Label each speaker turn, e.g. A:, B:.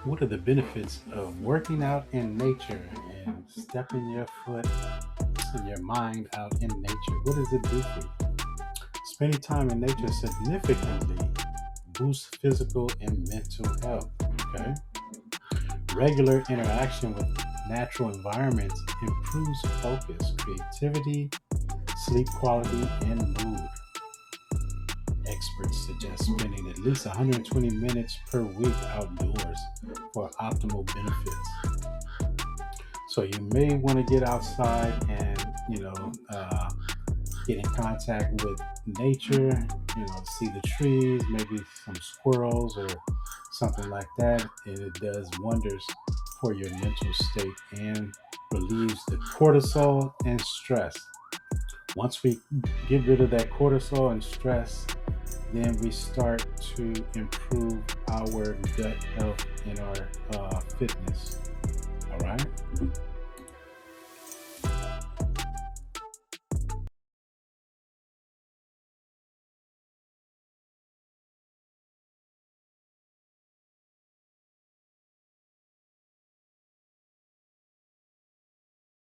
A: What are the benefits of working out in nature and stepping your foot and your mind out in nature? What does it do for you? Spending time in nature significantly boosts physical and mental health. Okay. Regular interaction with natural environments improves focus, creativity, sleep quality, and mood. Experts suggest spending at least 120 minutes per week outdoors for optimal benefits. So you may want to get outside and get in contact with nature. See the trees, maybe some squirrels or something like that, and it does wonders for your mental state and relieves the cortisol and stress. Once we get rid of that cortisol and stress, then we start to improve our gut health and our fitness. All right.